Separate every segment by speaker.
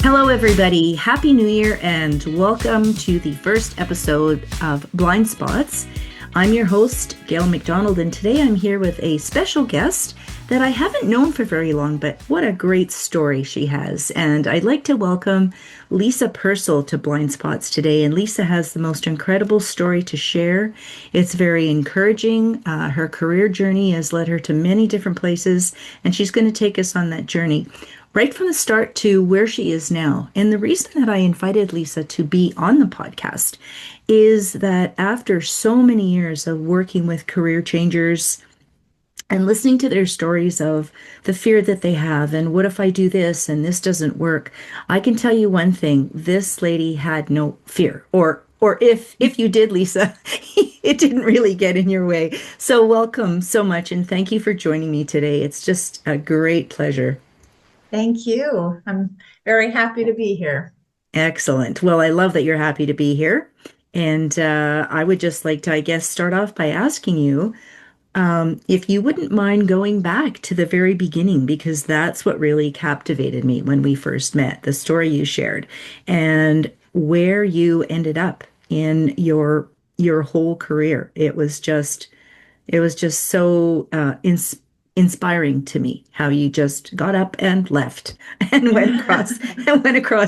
Speaker 1: Hello, everybody. Happy New Year and welcome to the first episode of Blind Spots. I'm your host, Gail McDonald, and today I'm here with a special guest that I haven't known for very long, but what a great story she has. And I'd like to welcome Lisa Purcell to Blind Spots today. And Lisa has the most incredible story to share. It's very encouraging. Her career journey has led her to many different places, and she's going to take us on that journey right from the start to where she is now. And the reason that I invited Lisa to be on the podcast is that after so many years of working with career changers and listening to their stories of the fear that they have and what if I do this and this doesn't work, I can tell you one thing: this lady had no fear, or if you did, Lisa, it didn't really get in your way. So welcome so much, and thank you for joining me today. It's just a great pleasure.
Speaker 2: Thank you. I'm very happy to be here.
Speaker 1: Excellent. Well, I love that you're happy to be here. And I would just like to, I guess, start off by asking you if you wouldn't mind going back to the very beginning, because that's what really captivated me when we first met, the story you shared and where you ended up in your whole career. It was just so inspiring to me how you just got up and left and went across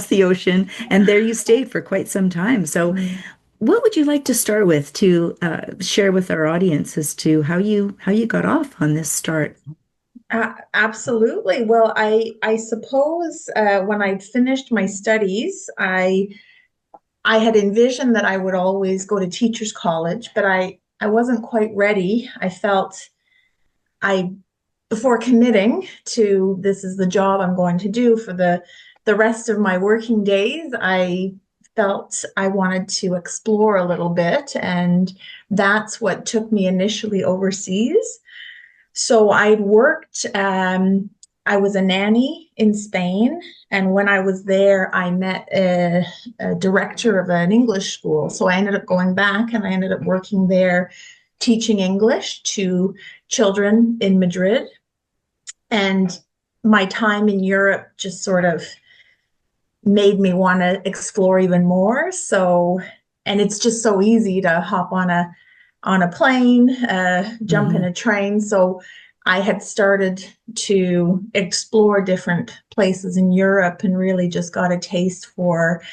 Speaker 1: the ocean, and there you stayed for quite some time. So what would you like to start with to share with our audience as to how you got off on this start?
Speaker 2: Absolutely. Well, I suppose when I'd finished my studies, I had envisioned that I would always go to teachers college, but I wasn't quite ready. I felt I before committing to this is the job I'm going to do for the rest of my working days, I felt I wanted to explore a little bit, and that's what took me initially overseas. So I'd worked, I was a nanny in Spain, and when I was there, I met a director of an English school. So I ended up going back and I ended up working there teaching English to children in Madrid. And my time in Europe just sort of made me want to explore even more. So, and it's just so easy to hop on a plane, jump in
Speaker 1: Mhm.
Speaker 2: a train. So I had started to explore different places in Europe and really just got a taste for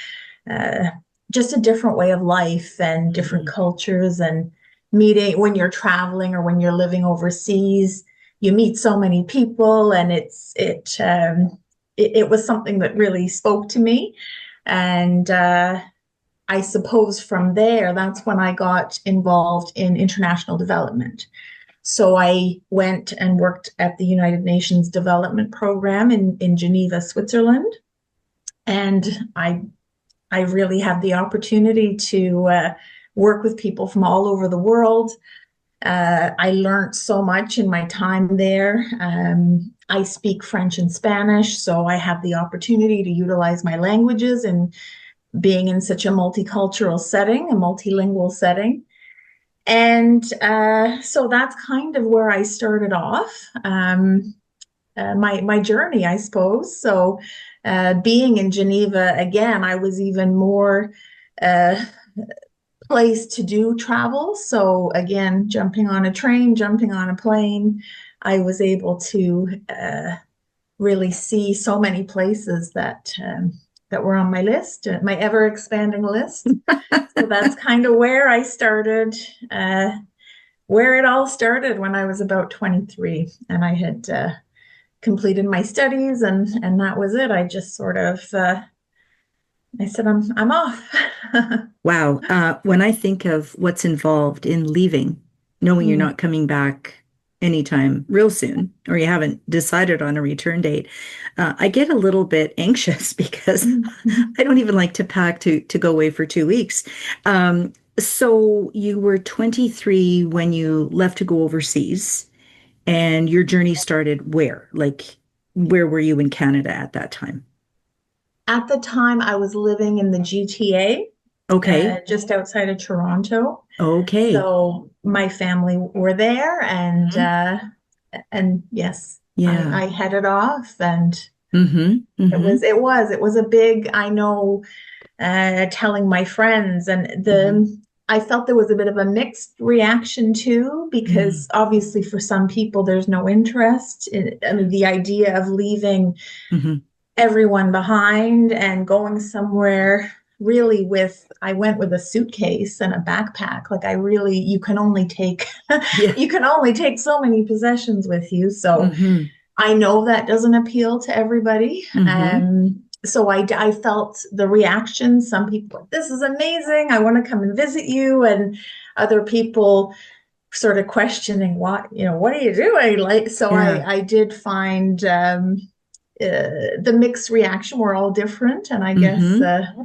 Speaker 2: uh, just a different way of life and different
Speaker 1: Mhm.
Speaker 2: cultures, and meeting when you're traveling or when you're living overseas, you meet so many people, and it was something that really spoke to me. And I suppose from there, that's when I got involved in international development. So I went and worked at the United Nations Development Program in Geneva, Switzerland. And I really had the opportunity to work with people from all over the world. I learned so much in my time there. I speak French and Spanish, so I have the opportunity to utilize my languages and being in such a multicultural setting, a multilingual setting. And so that's kind of where I started off my journey, I suppose. So being in Geneva again, I was even more uh, place to do travel. So again, jumping on a train, jumping on a plane, I was able to really see so many places that were on my list, my ever expanding list. So that's kind of where I started, where it all started when I was about 23, and I had completed my studies, and that was it. I just sort of I said I'm off.
Speaker 1: Wow. When I think of what's involved in leaving, knowing you're
Speaker 2: Mm.
Speaker 1: not coming back anytime real soon, or you haven't decided on a return date, I get a little bit anxious because I don't even like to pack to go away for 2 weeks. So you were 23 when you left to go overseas, and your journey started where? Like, where were you in Canada at that time?
Speaker 2: At the time, I was living in the GTA,
Speaker 1: Okay.
Speaker 2: just outside of Toronto.
Speaker 1: Okay.
Speaker 2: So my family were there,
Speaker 1: Mhm.
Speaker 2: and yes, I
Speaker 1: Yeah.
Speaker 2: headed off, and
Speaker 1: Mm-hmm.
Speaker 2: It
Speaker 1: Mm-hmm.
Speaker 2: was, it was a big, I know, telling my friends, and
Speaker 1: Mm-hmm.
Speaker 2: I felt there was a bit of a mixed reaction too,
Speaker 1: Mm-hmm.
Speaker 2: because obviously for some people there's no interest in, I mean, the idea of leaving
Speaker 1: Mm-hmm.
Speaker 2: everyone behind and going somewhere really with, I went with a suitcase and a backpack. Like I really, you can only take
Speaker 1: Yeah.
Speaker 2: you can only take so many possessions with you. So
Speaker 1: Mm-hmm.
Speaker 2: I know that doesn't appeal to everybody.
Speaker 1: Mm-hmm.
Speaker 2: So I felt the reaction. Some people, this is amazing. I want to come and visit you. And other people sort of questioning what, what are you doing? Like, so
Speaker 1: Yeah.
Speaker 2: I did find the mixed reaction were all different. And I guess
Speaker 1: Mm-hmm.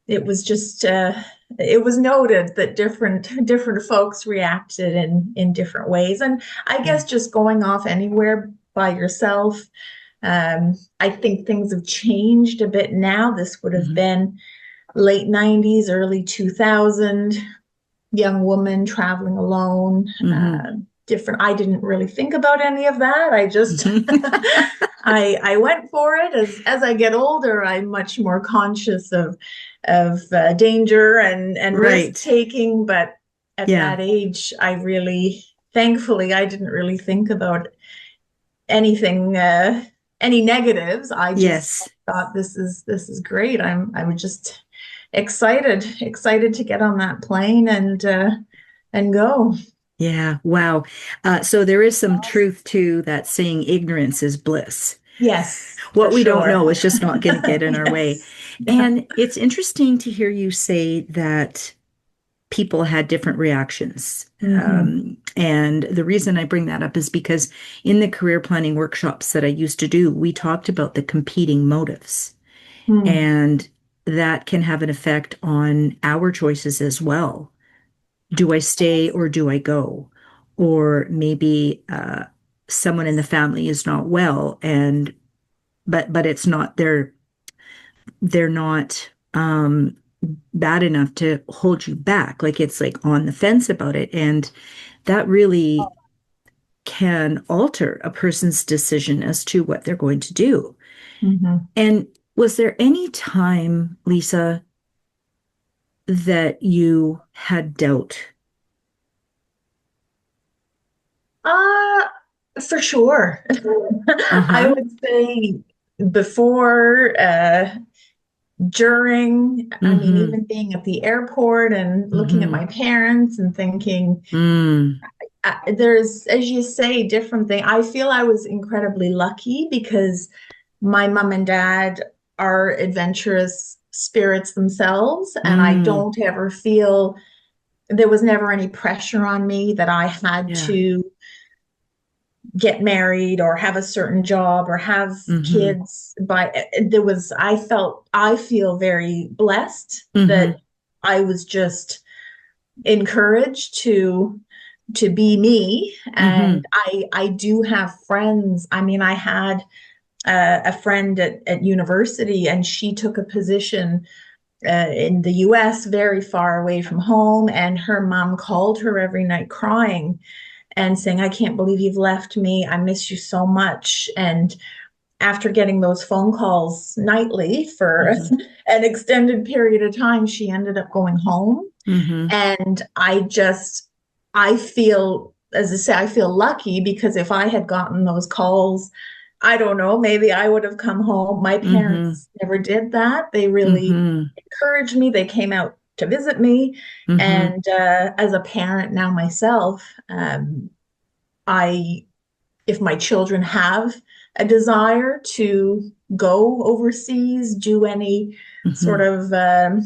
Speaker 2: it was just, it was noted that different folks reacted in different ways. And I
Speaker 1: Yeah.
Speaker 2: guess just going off anywhere by yourself, I think things have changed a bit now. This would have
Speaker 1: Mm-hmm.
Speaker 2: been late 90s, early 2000, young woman traveling alone,
Speaker 1: Mm-hmm.
Speaker 2: different. I didn't really think about any of that. I just I went for it. As I get older, I'm much more conscious of danger and risk
Speaker 1: Right.
Speaker 2: taking. But at
Speaker 1: Yeah.
Speaker 2: that age, thankfully, I didn't really think about anything, any negatives. I just
Speaker 1: Yes.
Speaker 2: thought this is great. I was just excited to get on that plane and go.
Speaker 1: Yeah. Wow. So there is some truth to that saying ignorance is bliss.
Speaker 2: Yes, for
Speaker 1: What we don't
Speaker 2: sure.
Speaker 1: know is just not going to get in our way.
Speaker 2: Yes. Yeah.
Speaker 1: And it's interesting to hear you say that people had different reactions.
Speaker 2: Hmm.
Speaker 1: And the reason I bring that up is because in the career planning workshops that I used to do, we talked about the competing motives.
Speaker 2: Hmm.
Speaker 1: And that can have an effect on our choices as well. Do I stay or do I go? Or maybe someone in the family is not well, and but it's not they're not bad enough to hold you back. Like it's like on the fence about it, and that really can alter a person's decision as to what they're going to do.
Speaker 2: Hmm.
Speaker 1: And was there any time, Lisa, that you had doubt?
Speaker 2: Uh, for sure. I
Speaker 1: Uh-huh.
Speaker 2: would say before, during, I mean,
Speaker 1: Mm-hmm.
Speaker 2: even being at the airport and looking at
Speaker 1: Mm-hmm.
Speaker 2: my parents and thinking,
Speaker 1: Mm.
Speaker 2: there's, as you say, different thing. I feel I was incredibly lucky because my mom and dad are adventurous spirits themselves, and I
Speaker 1: Mm.
Speaker 2: don't ever feel there was never any pressure on me that I had
Speaker 1: Yeah.
Speaker 2: to get married or have a certain job or have
Speaker 1: Mm-hmm.
Speaker 2: kids. But there was, I feel very blessed
Speaker 1: Mm-hmm.
Speaker 2: that I was just encouraged to be me.
Speaker 1: Mm-hmm.
Speaker 2: And I do have friends. I mean, I had a friend at university, and she took a position in the US, very far away from home. And her mom called her every night crying and saying, I can't believe you've left me. I miss you so much. And after getting those phone calls nightly for
Speaker 1: Mm-hmm.
Speaker 2: an extended period of time, she ended up going home.
Speaker 1: Mm-hmm.
Speaker 2: And I feel, as I say, I feel lucky because if I had gotten those calls, I don't know, maybe I would have come home. My
Speaker 1: Mm-hmm.
Speaker 2: parents never did that. They really
Speaker 1: Mm-hmm.
Speaker 2: encouraged me. They came out to visit me.
Speaker 1: Mm-hmm.
Speaker 2: And as a parent now myself, I, if my children have a desire to go overseas, do any sort
Speaker 1: Mm-hmm.
Speaker 2: of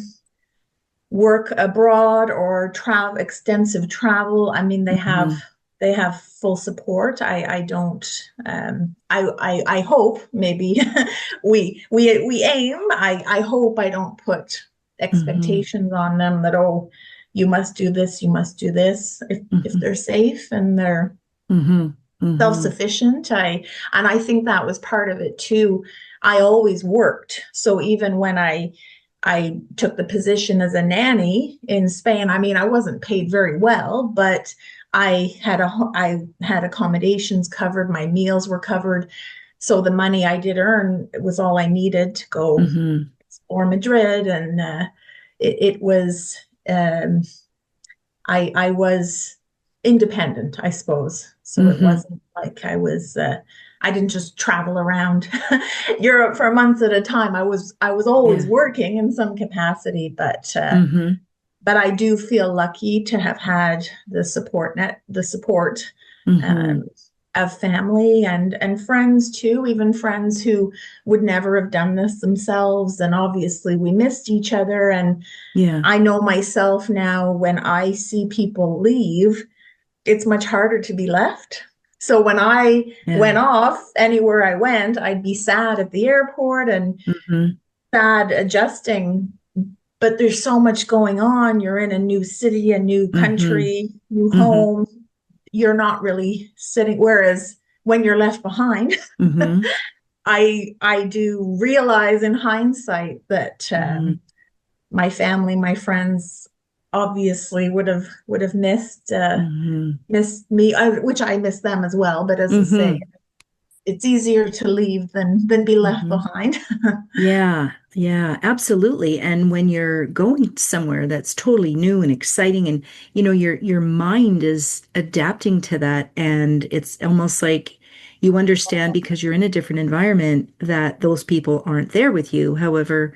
Speaker 2: work abroad or travel, extensive travel, I mean,
Speaker 1: Mm-hmm.
Speaker 2: they have full support. I don't. I hope maybe we aim. I hope I don't put
Speaker 1: Mm-hmm.
Speaker 2: expectations on them that, oh, you must do this, you must do this. If
Speaker 1: Mm-hmm.
Speaker 2: they're safe and they're
Speaker 1: Mm-hmm. Mm-hmm.
Speaker 2: self-sufficient, I think that was part of it too. I always worked. So even when I took the position as a nanny in Spain, I mean, I wasn't paid very well, but I had accommodations covered, my meals were covered. so the money I did earn was all I needed to go
Speaker 1: Mm-hmm.
Speaker 2: explore Madrid, and it was I was independent, I suppose. So it
Speaker 1: Mm-hmm.
Speaker 2: wasn't like I didn't just travel around Europe for months at a time. I was always
Speaker 1: Yeah.
Speaker 2: working in some capacity,
Speaker 1: Mm-hmm.
Speaker 2: but I do feel lucky to have had the support
Speaker 1: Mm-hmm.
Speaker 2: um, of family and friends too, even friends who would never have done this themselves. And obviously, we missed each other. And
Speaker 1: Yeah.
Speaker 2: I know myself now when I see people leave, it's much harder to be left. So when I
Speaker 1: Yeah.
Speaker 2: went off anywhere I went, I'd be sad at the airport and
Speaker 1: Mm-hmm.
Speaker 2: sad adjusting, but there's so much going on. You're in a new city, a new
Speaker 1: Mm-hmm.
Speaker 2: country, new
Speaker 1: Mm-hmm.
Speaker 2: home. You're not really sitting. Whereas when you're left behind,
Speaker 1: Mm-hmm.
Speaker 2: I do realize in hindsight that
Speaker 1: Mm-hmm.
Speaker 2: my family, my friends, obviously would have
Speaker 1: Mm-hmm.
Speaker 2: missed me, which I miss them as well. But as I say,
Speaker 1: Mm-hmm.
Speaker 2: it's easier to leave than be left
Speaker 1: Mm-hmm.
Speaker 2: behind.
Speaker 1: Yeah, yeah, absolutely. And when you're going somewhere that's totally new and exciting and your mind is adapting to that and it's almost like you understand because you're in a different environment that those people aren't there with you. However,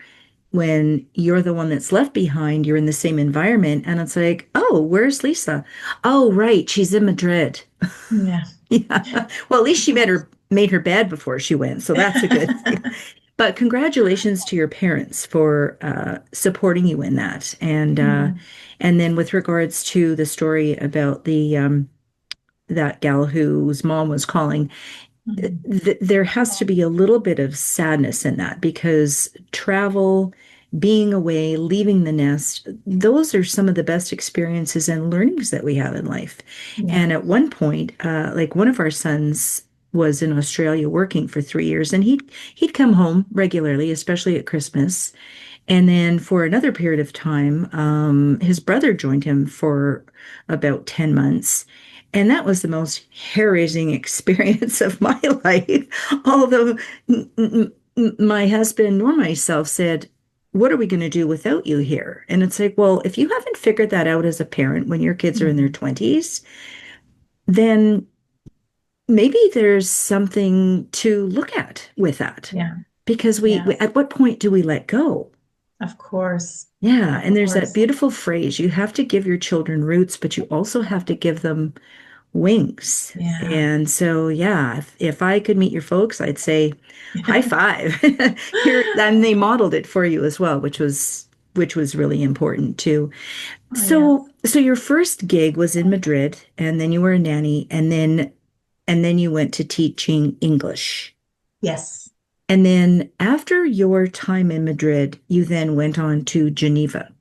Speaker 1: when you're the one that's left behind, you're in the same environment and it's like, "Oh, where's Lisa? Oh, right, she's in Madrid."
Speaker 2: Yeah.
Speaker 1: Yeah. Well, at least she made her bed before she went, so that's a good thing. But congratulations to your parents for supporting you in that.
Speaker 2: Mm,
Speaker 1: And then with regards to the story about the that gal whose mom was calling,
Speaker 2: mm,
Speaker 1: there has to be a little bit of sadness in that because travel, being away, leaving the nest, those are some of the best experiences and learnings that we have in life.
Speaker 2: yeah.
Speaker 1: And at one point, like one of our sons was in Australia working for 3 years, and he'd come home regularly, especially at Christmas. And then for another period of time, his brother joined him for about 10 months. And that was the most hair-raising experience of my life. Although my husband nor myself said, "What are we going to do without you here?" And it's like, well, if you haven't figured that out as a parent when your kids are in their
Speaker 2: Mm,
Speaker 1: 20s, then maybe there's something to look at with that.
Speaker 2: yeah.
Speaker 1: Because
Speaker 2: Yeah.
Speaker 1: at what point do we let go?
Speaker 2: Of course.
Speaker 1: Yeah,
Speaker 2: Of
Speaker 1: and there's that
Speaker 2: course.
Speaker 1: beautiful phrase, you have to give your children roots, but you also have to give them wings.
Speaker 2: Yeah.
Speaker 1: And so, yeah, if I could meet your folks, I'd say high five. Here, and they modeled it for you as well, which was really important too.
Speaker 2: Oh,
Speaker 1: So,
Speaker 2: yes.
Speaker 1: so your first gig was in Madrid, and then you were a nanny, and then you went to teaching English.
Speaker 2: Yes.
Speaker 1: And then after your time in Madrid, you then went on to Geneva.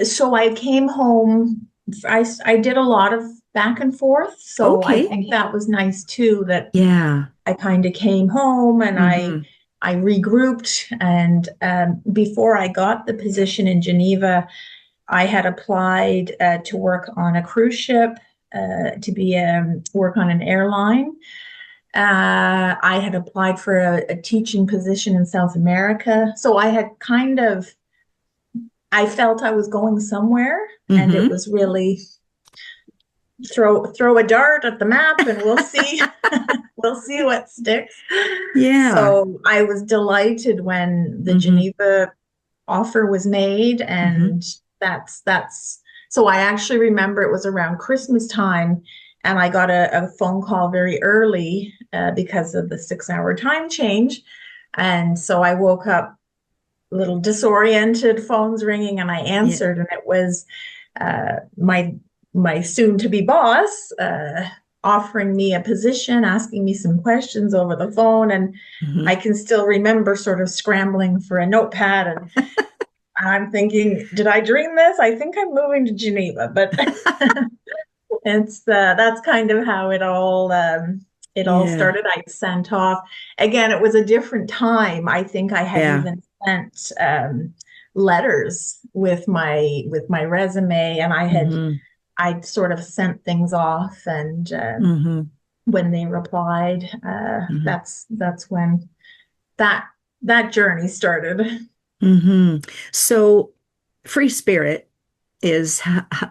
Speaker 2: So I came home. I did a lot of back and forth. So I
Speaker 1: Okay.
Speaker 2: think that was nice too, that
Speaker 1: Yeah.
Speaker 2: I kind of came home and I
Speaker 1: Mm-hmm.
Speaker 2: I regrouped. And before I got the position in Geneva, I had applied to work on a cruise ship, to be work on an airline. I had applied for a teaching position in South America. So I had kind of, I felt I was going somewhere, and it
Speaker 1: Mm-hmm.
Speaker 2: was really throw a dart at the map and we'll see we'll see what sticks.
Speaker 1: Yeah.
Speaker 2: So I was delighted when the
Speaker 1: Mm-hmm.
Speaker 2: Geneva offer was made,
Speaker 1: Mm-hmm.
Speaker 2: and that's so I actually remember it was around Christmas time, and I got a phone call very early because of the 6 hour time change. And so I woke up a little disoriented, phones ringing, and I
Speaker 1: Yeah.
Speaker 2: answered, and it was my soon to be boss offering me a position, asking me some questions over the phone. And
Speaker 1: Mm-hmm.
Speaker 2: I can still remember sort of scrambling for a notepad, and I'm thinking, did I dream this? I think I'm moving to Geneva, but it's that's kind of how it all
Speaker 1: Yeah.
Speaker 2: started. I sent off again. It was a different time. I think I had
Speaker 1: Yeah.
Speaker 2: even sent letters with my resume, and
Speaker 1: Mm-hmm.
Speaker 2: I'd sort of sent things off, and
Speaker 1: Mm-hmm.
Speaker 2: when they replied.
Speaker 1: Hmm.
Speaker 2: That's when that that journey started.
Speaker 1: Hmm. So, free spirit is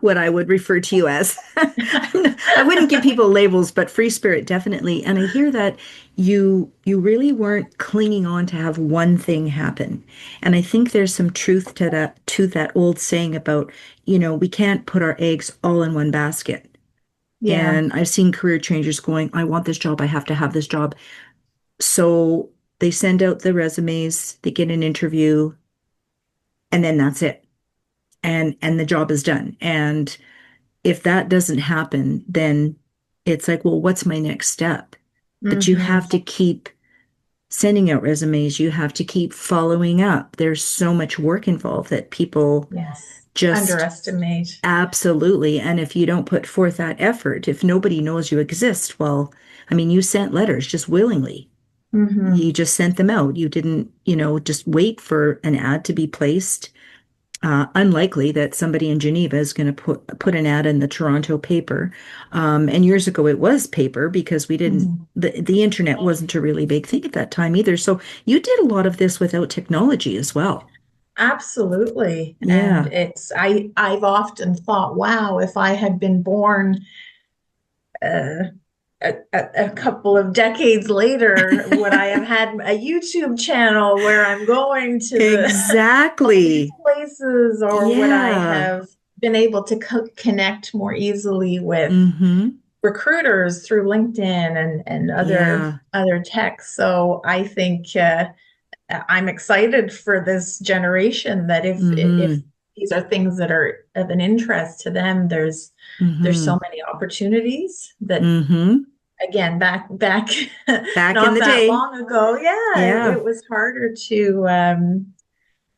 Speaker 1: what I would refer to you as. I wouldn't give people labels, but free spirit definitely. And I hear that you really weren't clinging on to have one thing happen. And I think there's some truth to that old saying about, we can't put our eggs all in one basket.
Speaker 2: Yeah.
Speaker 1: And I've seen career changers going, I want this job, I have to have this job. So they send out the resumes, they get an interview, and then that's it. And the job is done. And if that doesn't happen, then it's like, well, what's my next step? But you
Speaker 2: Hmm.
Speaker 1: have to keep sending out resumes. You have to keep following up. There's so much work involved that people
Speaker 2: Yes.
Speaker 1: just
Speaker 2: Underestimate.
Speaker 1: absolutely. And if you don't put forth that effort, if nobody knows you exist, well, I mean, you sent letters just willingly.
Speaker 2: Hmm.
Speaker 1: You just sent them out. You didn't, just wait for an ad to be placed. Unlikely that somebody in Geneva is going to put an ad in the Toronto paper. And years ago, it was paper because we didn't
Speaker 2: Hmm.
Speaker 1: the internet wasn't a really big thing at that time either. So you did a lot of this without technology as well.
Speaker 2: Absolutely. And
Speaker 1: Yeah.
Speaker 2: I've often thought, wow, if I had been born uh, a couple of decades later, would I have had a YouTube channel where I'm going to all these
Speaker 1: Exactly.
Speaker 2: places, or would I
Speaker 1: Yeah.
Speaker 2: have been able to connect more easily with
Speaker 1: Mm-hmm.
Speaker 2: recruiters through LinkedIn and
Speaker 1: Yeah.
Speaker 2: other tech? So I think I'm excited for this generation that if
Speaker 1: Mm-hmm.
Speaker 2: these are things that are of an interest to them, there's
Speaker 1: Mm-hmm.
Speaker 2: so many opportunities that
Speaker 1: Mm-hmm.
Speaker 2: again back
Speaker 1: Back in
Speaker 2: not
Speaker 1: the
Speaker 2: that
Speaker 1: day.
Speaker 2: long ago, yeah,
Speaker 1: Yeah.
Speaker 2: it was harder to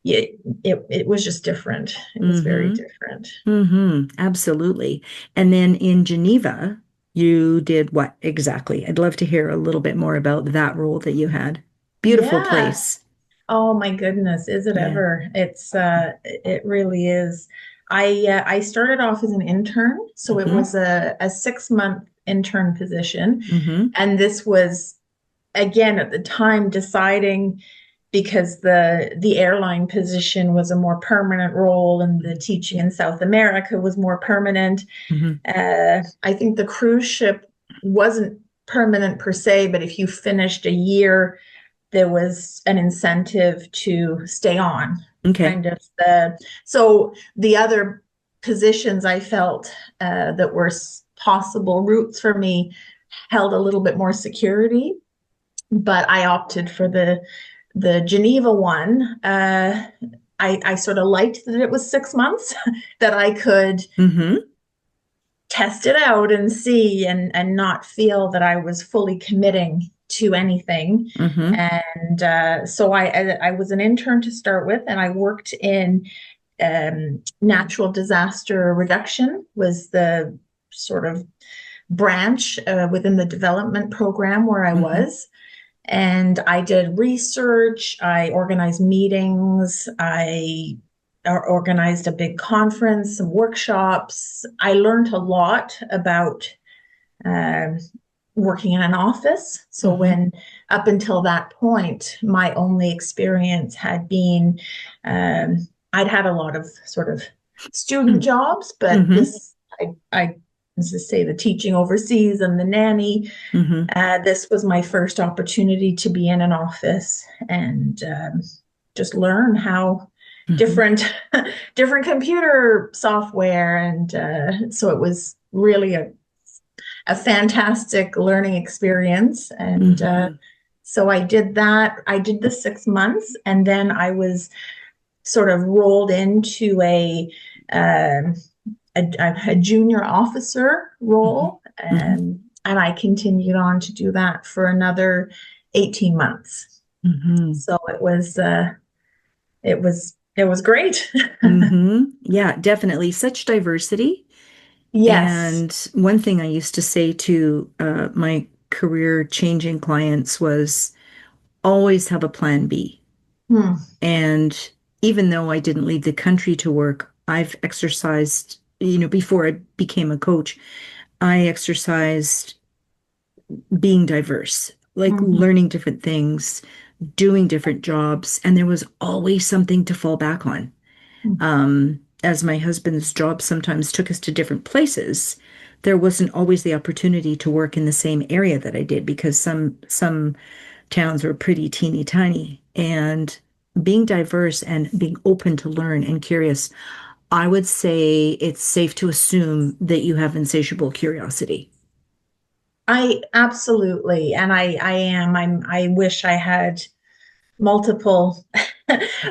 Speaker 2: yeah, it was just different. It was very
Speaker 1: Mm-hmm.
Speaker 2: different.
Speaker 1: Mm-hmm. Absolutely. And then in Geneva, you did what exactly? I'd love to hear a little bit more about that role that you had. Beautiful
Speaker 2: Yeah.
Speaker 1: place.
Speaker 2: Oh my goodness, is it
Speaker 1: Yeah.
Speaker 2: ever? It really is. I started off as an intern, so it
Speaker 1: Mm-hmm.
Speaker 2: was a 6 month intern position,
Speaker 1: Mm-hmm.
Speaker 2: and this was again at the time deciding because the airline position was a more permanent role and the teaching in South America was more permanent.
Speaker 1: Mm-hmm.
Speaker 2: I think the cruise ship wasn't permanent per se, but if you finished a year, there was an incentive to stay on.
Speaker 1: Okay.
Speaker 2: Kind of so the other positions I felt that were possible routes for me held a little bit more security, but I opted for the Geneva one. I sort of liked that it was 6 months, that I could
Speaker 1: Mm-hmm.
Speaker 2: test it out and see and not feel that I was fully committing to anything.
Speaker 1: Mm-hmm.
Speaker 2: And so I was an intern to start with, and I worked in natural disaster reduction was the sort of branch within the development program where I
Speaker 1: Mm-hmm.
Speaker 2: was. And I did research, I organized meetings, I organized a big conference, some workshops. I learned a lot about um, working in an office. So
Speaker 1: Mm-hmm.
Speaker 2: when up until that point, my only experience had been I'd had a lot of sort of student jobs, but
Speaker 1: Mm-hmm.
Speaker 2: this I as I say the teaching overseas and the nanny.
Speaker 1: Mm-hmm.
Speaker 2: This was my first opportunity to be in an office and just learn how
Speaker 1: Mm-hmm.
Speaker 2: different different computer software, and so it was really a fantastic learning experience. And
Speaker 1: Mm-hmm.
Speaker 2: so I did that. I did the 6 months, and then I was sort of rolled into um, a junior officer
Speaker 1: Mm-hmm.
Speaker 2: role,
Speaker 1: Mm-hmm.
Speaker 2: and I continued on to do that for another 18 months.
Speaker 1: Mm-hmm.
Speaker 2: So it was great.
Speaker 1: Mm-hmm. Yeah, definitely. Such diversity.
Speaker 2: Yes.
Speaker 1: And one thing I used to say to my career changing clients was always have a plan B.
Speaker 2: Hmm.
Speaker 1: And even though I didn't leave the country to work, I've exercised, before I became a coach, I exercised being diverse, like
Speaker 2: Mhm.
Speaker 1: learning different things, doing different jobs, and there was always something to fall back on. As my husband's job sometimes took us to different places, there wasn't always the opportunity to work in the same area that I did because some towns were pretty teeny tiny. And being diverse and being open to learn and curious, I would say it's safe to assume that you have insatiable curiosity.
Speaker 2: I absolutely, and I am. I wish I had multiple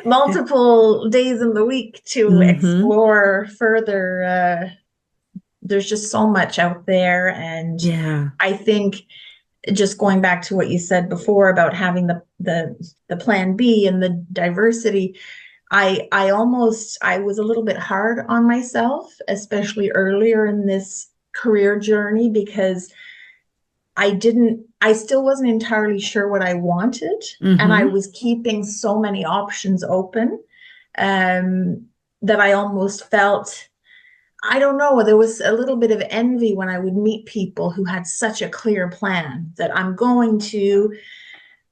Speaker 2: multiple days in the week to
Speaker 1: Mm-hmm.
Speaker 2: explore further. There's just so much out there, and
Speaker 1: Yeah.
Speaker 2: I think just going back to what you said before about having the plan B and the diversity, I was a little bit hard on myself, especially earlier in this career journey, because I still wasn't entirely sure what I wanted. And I
Speaker 1: Mm-hmm.
Speaker 2: was keeping so many options open, um, that I almost felt, I don't know, there was a little bit of envy when I would meet people who had such a clear plan that I'm going to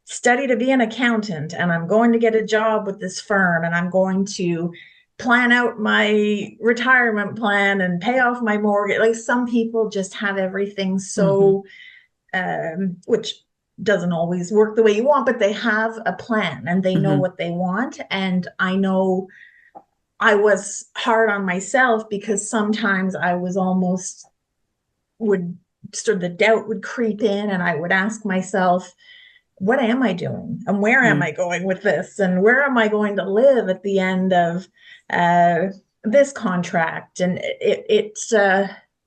Speaker 2: study to be an accountant and I'm going to get a job with this firm and I'm going to plan out my retirement plan and pay off my mortgage. Like some people just have everything
Speaker 1: Mm-hmm.
Speaker 2: so, which doesn't always work the way you want, but they have a plan and they know
Speaker 1: Mm-hmm.
Speaker 2: what they want. And I know I was hard on myself because sometimes I was almost would sort of the doubt would creep in and I would ask myself, what am I doing? And where am I going with this? And where am I going to live at the end of uh, this contract? And it's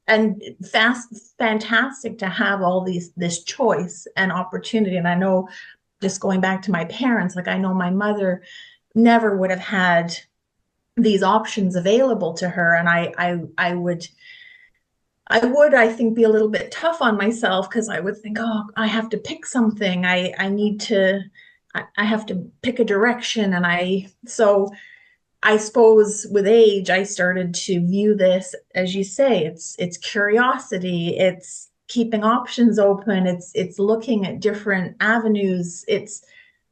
Speaker 2: and fantastic to have all this choice and opportunity. And I know, just going back to my parents, like I know my mother never would have had these options available to her, and I think, be a little bit tough on myself because I would think, oh, I have to pick something. I need to, I have to pick a direction. And so I suppose with age, I started to view this, as you say, it's curiosity, it's keeping options open, it's looking at different avenues.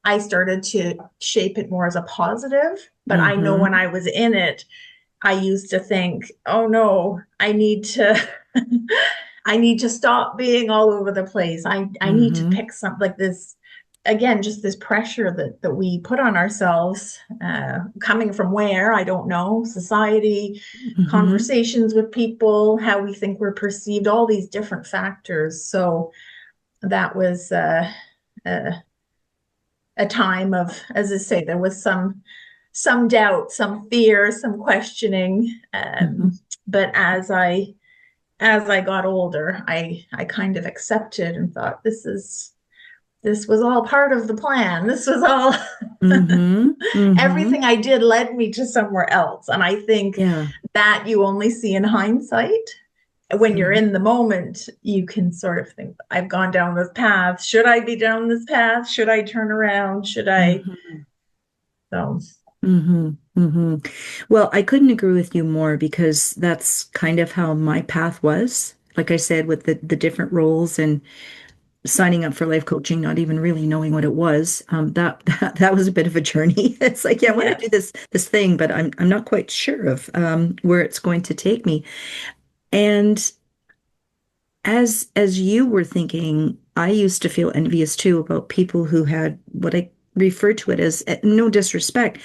Speaker 2: I started to shape it more as a positive, but I know when
Speaker 1: Mm-hmm.
Speaker 2: I was in it, I used to think, oh no, I need to I need to stop being all over the place. I need to
Speaker 1: Mm-hmm.
Speaker 2: pick something like this. Again, just this pressure that we put on ourselves, coming from where, I don't know, society,
Speaker 1: Mm-hmm.
Speaker 2: conversations with people, how we think we're perceived, all these different factors. So that was a time of, as I say, there was some doubt, some fear, some questioning.
Speaker 1: Mm-hmm.
Speaker 2: But as I got older, I kind of accepted and thought, this was all part of the plan. This was all
Speaker 1: Mm-hmm. Mm-hmm.
Speaker 2: everything I did led me to somewhere else. And I think
Speaker 1: Yeah.
Speaker 2: that you only see in hindsight. When you're
Speaker 1: Mm-hmm.
Speaker 2: in the moment, you can sort of think, I've gone down this path. Should I be down this path? Should I turn around? Should I?
Speaker 1: Mm-hmm.
Speaker 2: So,
Speaker 1: Mm-hmm. Mm-hmm. Well, I couldn't agree with you more because that's kind of how my path was. Like I said, with the different roles and signing up for life coaching, not even really knowing what it was. That was a bit of a journey. It's like, yeah, I want to do
Speaker 2: yes.
Speaker 1: this thing, but I'm not quite sure of where it's going to take me. And as you were thinking, I used to feel envious too about people who had what I refer to it as, no disrespect,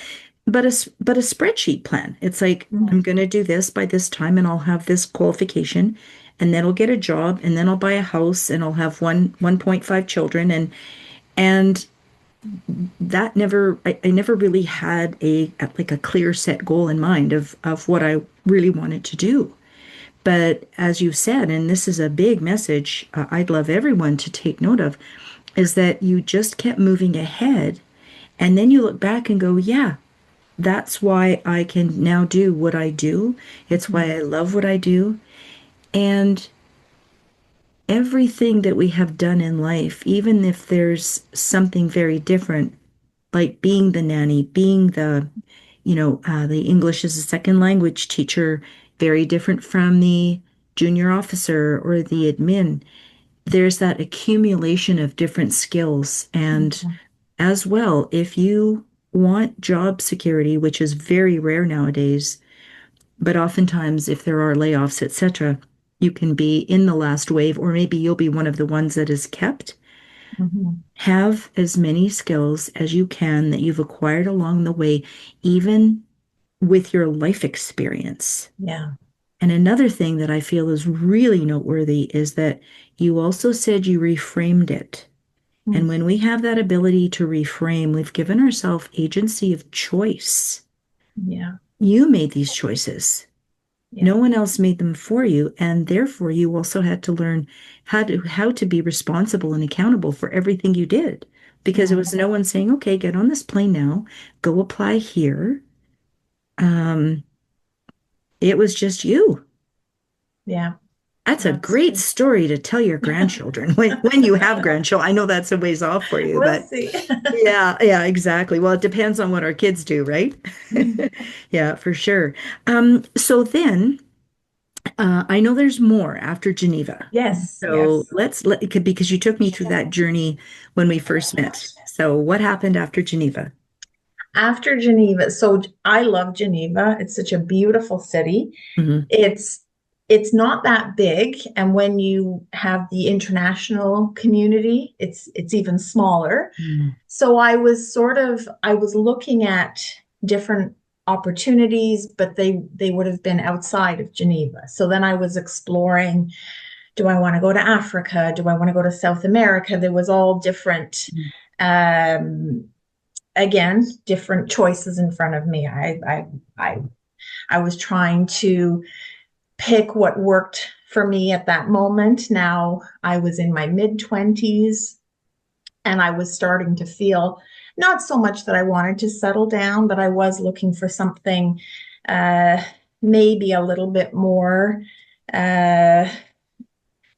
Speaker 1: but a spreadsheet plan. It's like
Speaker 2: Mm-hmm.
Speaker 1: I'm going to do this by this time, and I'll have this qualification, and then I'll get a job, and then I'll buy a house, and I'll have 1.5 children, and that I never really had like a clear set goal in mind of what I really wanted to do. But as you said, and this is a big message, I'd love everyone to take note of, is that you just kept moving ahead. And then you look back and go, yeah, that's why I can now do what I do. It's
Speaker 2: Mm-hmm.
Speaker 1: why I love what I do. And everything that we have done in life, even if there's something very different, like being the nanny, being the English as a second language teacher, very different from the junior officer or the admin. there's that accumulation of different skills. And as well, if you want job security, which is very rare nowadays, but oftentimes if there are layoffs, etc., you can be in the last wave, or maybe you'll be one of the ones that is kept.
Speaker 2: Mhm.
Speaker 1: Have as many skills as you can that you've acquired along the way, even with your life experience.
Speaker 2: Yeah.
Speaker 1: And another thing that I feel is really noteworthy is that you also said you reframed it. And
Speaker 2: Mm.
Speaker 1: when we have that ability to reframe, we've given ourselves agency of choice.
Speaker 2: Yeah.
Speaker 1: You made these choices.
Speaker 2: Yeah.
Speaker 1: No one else made them for you, and therefore you also had to learn how to be responsible and accountable for everything you did. Because it
Speaker 2: Yeah.
Speaker 1: was no one saying, okay, get on this plane now, go apply here. Um, it was just you.
Speaker 2: Yeah.
Speaker 1: That's a
Speaker 2: That's
Speaker 1: great
Speaker 2: true.
Speaker 1: story to tell your grandchildren when you have grandchildren. I know that's a ways off for you,
Speaker 2: We'll
Speaker 1: but
Speaker 2: see.
Speaker 1: yeah, yeah, exactly. Well, it depends on what our kids do, right? Yeah, for sure. So then I know there's more after Geneva.
Speaker 2: Yes,
Speaker 1: So
Speaker 2: yes.
Speaker 1: because you took me through that journey when we first met. So what happened after Geneva?
Speaker 2: After Geneva, so I love Geneva. It's such a beautiful city.
Speaker 1: Hmm.
Speaker 2: It's it's not that big, and when you have the international community, it's even smaller.
Speaker 1: Mm.
Speaker 2: So I was looking at different opportunities, but they would have been outside of Geneva. So then I was exploring, do I want to go to Africa? Do I want to go to South America? There was all different um again, different choices in front of me. I I was trying to pick what worked for me at that moment. Now I was in my mid 20s, and I was starting to feel not so much that I wanted to settle down, but I was looking for something uh, maybe a little bit more, uh,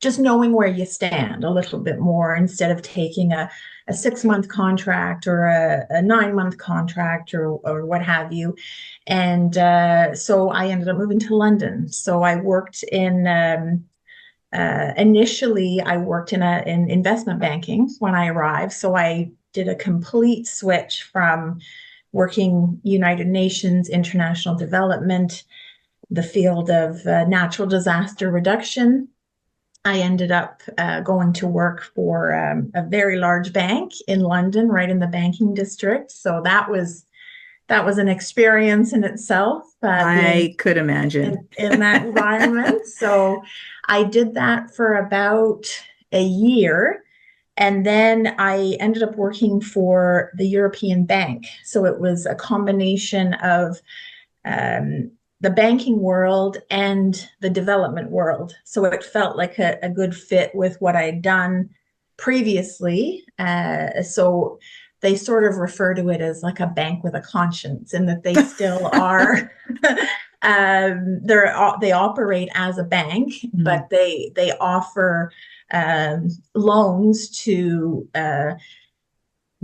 Speaker 2: just knowing where you stand a little bit more instead of taking a 6 month contract or a 9 month contract or what have you. And so I ended up moving to London. So I worked in initially, I worked in investment banking when I arrived. So I did a complete switch from working United Nations, international development, the field of natural disaster reduction. I ended up going to work for a very large bank in London, right in the banking district. So that was an experience in itself, being
Speaker 1: I could imagine.
Speaker 2: in that environment. So I did that for about a year. And then I ended up working for the European Bank. So it was a combination of um, the banking world and the development world. So it felt like a good fit with what I'd done previously. So they sort of refer to it as like a bank with a conscience, in that they still are. They operate as a bank,
Speaker 1: Mm.
Speaker 2: but they offer loans to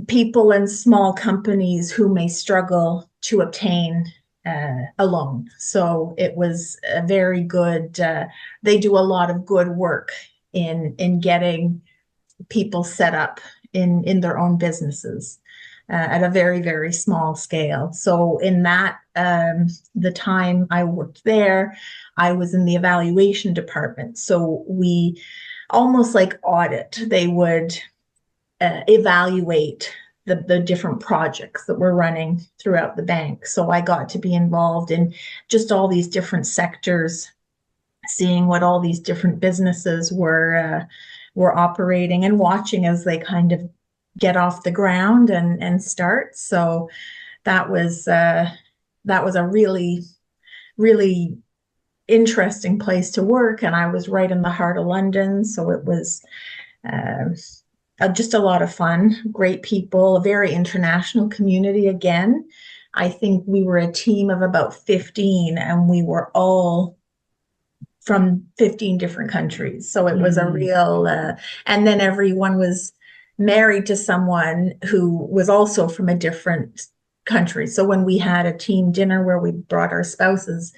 Speaker 2: people and small companies who may struggle to obtain a loan. So it was a very good. They do a lot of good work in getting people set up in their own businesses at a very small scale. So in that the time I worked there, I was in the evaluation department. So we almost like audit. They would evaluate the different projects that we're running throughout the bank. So I got to be involved in just all these different sectors, seeing what all these different businesses were operating and watching as they kind of get off the ground and start. So that was that was a really interesting place to work, and I was right in the heart of London, so it was uh, just a lot of fun, great people, a very international community again. I think we were a team of about 15, and we were all from 15 different countries. So it was a
Speaker 1: Mm.
Speaker 2: real, and then everyone was married to someone who was also from a different country. So when we had a team dinner where we brought our spouses,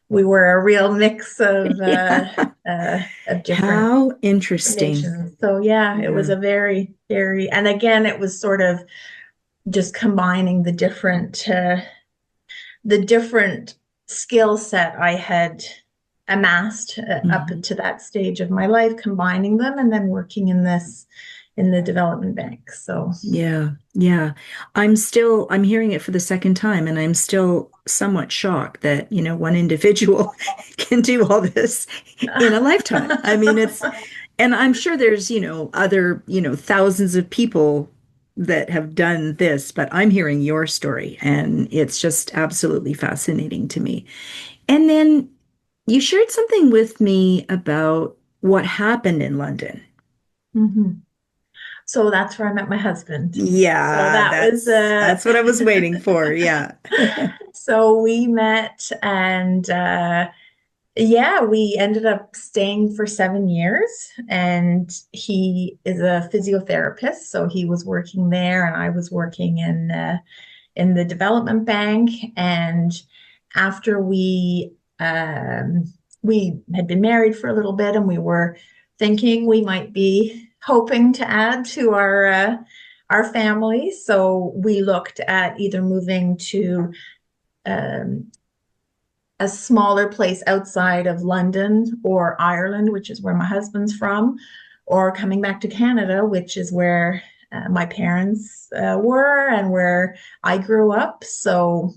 Speaker 2: we were a real mix
Speaker 1: Yeah.
Speaker 2: of different
Speaker 1: How interesting.
Speaker 2: nations. So yeah, it was
Speaker 1: Yeah.
Speaker 2: a very, very, and again, it was sort of just combining the different skill set I had amassed up
Speaker 1: Mhm.
Speaker 2: to that stage of my life, combining them and then working in the development bank. So
Speaker 1: Yeah, yeah. I'm hearing it for the second time, and I'm still somewhat shocked that, one individual can do all this in a lifetime. I mean, and I'm sure there's, other, thousands of people that have done this, but I'm hearing your story, and it's just absolutely fascinating to me. And then you shared something with me about what happened in London.
Speaker 2: mhm. So that's where I met my husband. So
Speaker 1: Yeah,
Speaker 2: that was
Speaker 1: that's what I was waiting for. Yeah.
Speaker 2: so we met and yeah, we ended up staying for 7 years, and he is a physiotherapist, so he was working there, and I was working in the development bank. And after we had been married for a little bit, and we were thinking we might be hoping to add to our family, so we looked at either moving to um, a smaller place outside of London or Ireland, which is where my husband's from, or coming back to Canada, which is where my parents were and where I grew up. So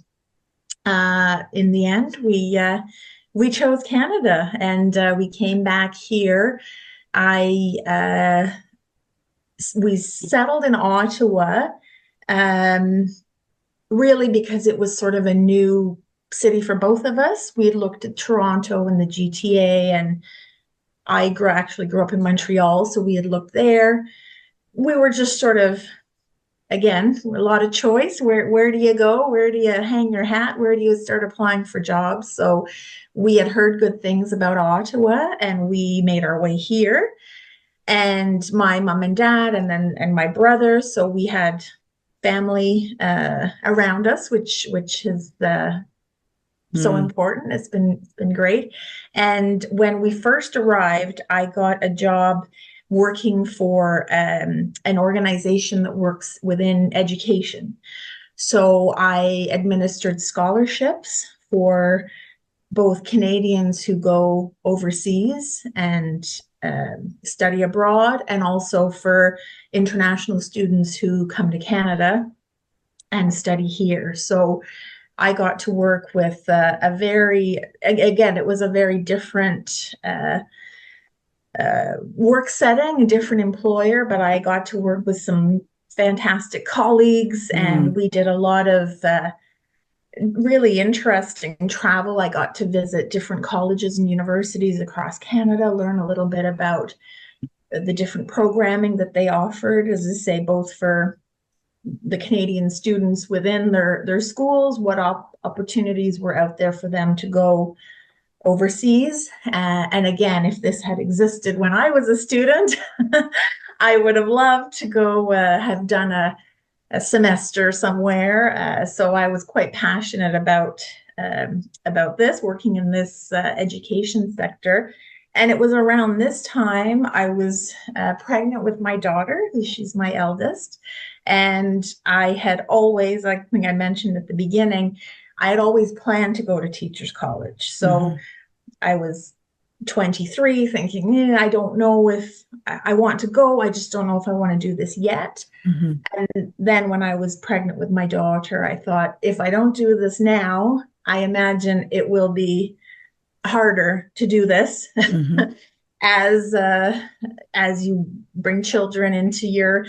Speaker 2: in the end, we chose Canada, and we came back here. I We settled in Ottawa, um, really because it was sort of a new city for both of us. We had looked at Toronto and the GTA, and actually grew up in Montreal, so we had looked there. We were just sort of, again, a lot of choice. Where do you go? Where do you hang your hat? Where do you start applying for jobs? So we had heard good things about Ottawa, and we made our way here. And my mom and dad, and my brother, so we had family around us, which is so
Speaker 1: Hmm.
Speaker 2: important. It's been great. And when we first arrived, I got a job working for an organization that works within education. So I administered scholarships for both Canadians who go overseas and study abroad, and also for international students who come to Canada and study here. So I got to work with again, it was a very different work setting, a different employer, but I got to work with some fantastic colleagues, and
Speaker 1: Hmm.
Speaker 2: we did a lot of really interesting travel. I got to visit different colleges and universities across Canada, learn a little bit about the different programming that they offered, as I say, both for the Canadian students within their schools, what opportunities were out there for them to go overseas. And again, if this had existed when I was a student, I would have loved to go have done a semester somewhere. So I was quite passionate about this, working in this education sector. And it was around this time I was pregnant with my daughter, she's my eldest. And I had always, I think I mentioned at the beginning, I had always planned to go to teachers college. So
Speaker 1: Hmm.
Speaker 2: I was 23 thinking, I don't know if I want to go. I just don't know if I want to do this yet.
Speaker 1: Hmm.
Speaker 2: And then when I was pregnant with my daughter, I thought, if I don't do this now, I imagine it will be harder to do this
Speaker 1: Hmm.
Speaker 2: as as you bring children into your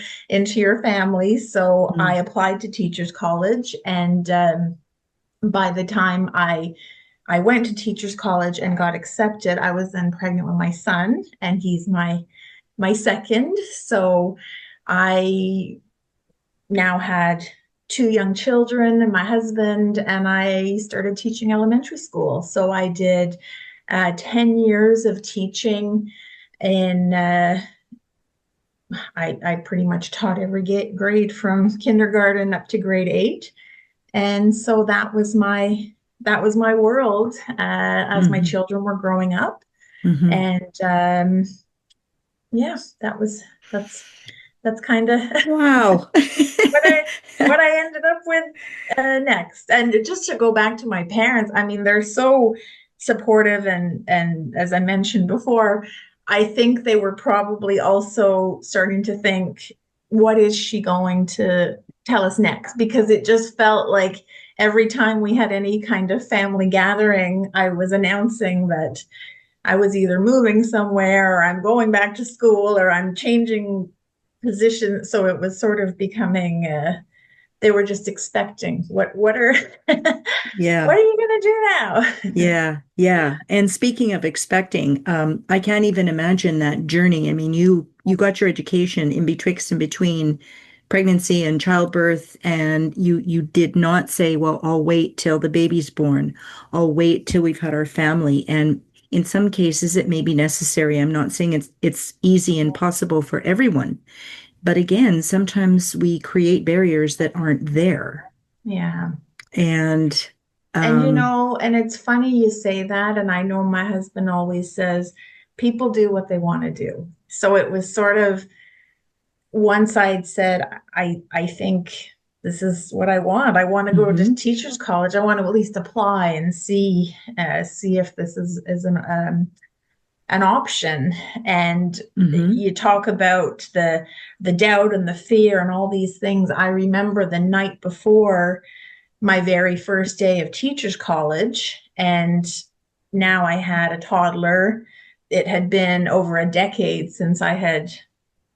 Speaker 2: family. So I
Speaker 1: Hmm.
Speaker 2: applied to teachers college, and by the time I went to teachers college and got accepted, I was then pregnant with my son, and he's my second. So I now had two young children and my husband, and I started teaching elementary school. So I did 10 years of teaching in, I pretty much taught every grade from kindergarten up to grade 8. And so that was that was my world as my
Speaker 1: Hmm.
Speaker 2: children were growing up.
Speaker 1: Hmm.
Speaker 2: And yeah, that's that's kind of
Speaker 1: Wow.
Speaker 2: what I ended up with next. And just to go back to my parents, I mean, they're so supportive, and as I mentioned before, I think they were probably also starting to think, what is she going to tell us next? Because it just felt like every time we had any kind of family gathering, I was announcing that I was either moving somewhere or I'm going back to school or I'm changing position. So it was sort of becoming they were just expecting what are
Speaker 1: Yeah.
Speaker 2: what are you going to do now?
Speaker 1: Yeah, yeah. And speaking of expecting, I can't even imagine that journey. I mean, you got your education in betwixt and between pregnancy and childbirth, and you did not say, well, I'll wait till the baby's born. I'll wait till we've had our family. And in some cases, it may be necessary. I'm not saying it's easy and possible for everyone, but again, sometimes we create barriers that aren't there.
Speaker 2: Yeah.
Speaker 1: And
Speaker 2: And
Speaker 1: um,
Speaker 2: and it's funny you say that. And I know my husband always says people do what they want to do. So it was sort of one side said, I think this is what I want. I want to go to
Speaker 1: mhm,
Speaker 2: teachers college. I want to at least apply and see if this is an option. And
Speaker 1: mhm.
Speaker 2: you talk about the doubt and the fear and all these things. I remember the night before my very first day of teachers college, and now I had a toddler. It had been over a decade since I had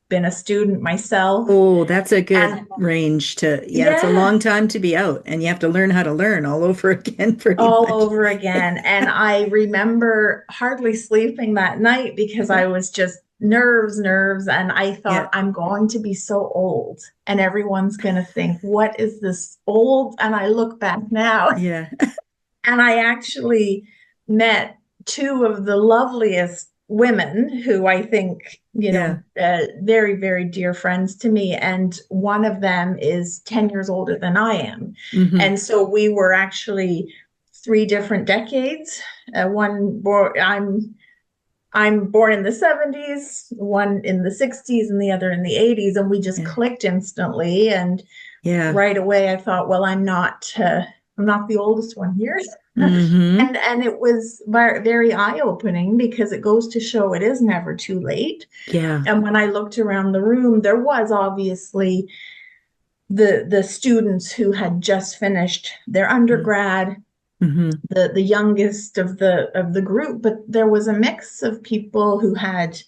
Speaker 2: been a student myself.
Speaker 1: Oh, that's a good
Speaker 2: And
Speaker 1: range to, yeah, it's a
Speaker 2: yeah,
Speaker 1: long time to be out and you have to learn how to learn all over again, pretty
Speaker 2: all
Speaker 1: much.
Speaker 2: over again. And I remember hardly sleeping that night because I was just nerves. And I
Speaker 1: Yeah,
Speaker 2: thought, I'm going to be so old, and everyone's going to think, what is this old? And I look back now,
Speaker 1: yeah,
Speaker 2: and I actually met two of the loveliest women who I think,
Speaker 1: yeah.
Speaker 2: very, very dear friends to me. And one of them is 10 years older than I am.
Speaker 1: Hmm.
Speaker 2: And so we were actually three different decades. I'm born in the 70s, one in the 60s, and the other in the 80s. And we just
Speaker 1: Yeah,
Speaker 2: clicked instantly. And
Speaker 1: yeah.
Speaker 2: right away I thought, well, I'm not the oldest one here.
Speaker 1: Hmm.
Speaker 2: And it was very eye-opening because it goes to show it is never too late.
Speaker 1: Yeah.
Speaker 2: And when I looked around the room, there was obviously the students who had just finished their undergrad,
Speaker 1: Hmm.
Speaker 2: the youngest of the group, but there was a mix of people who had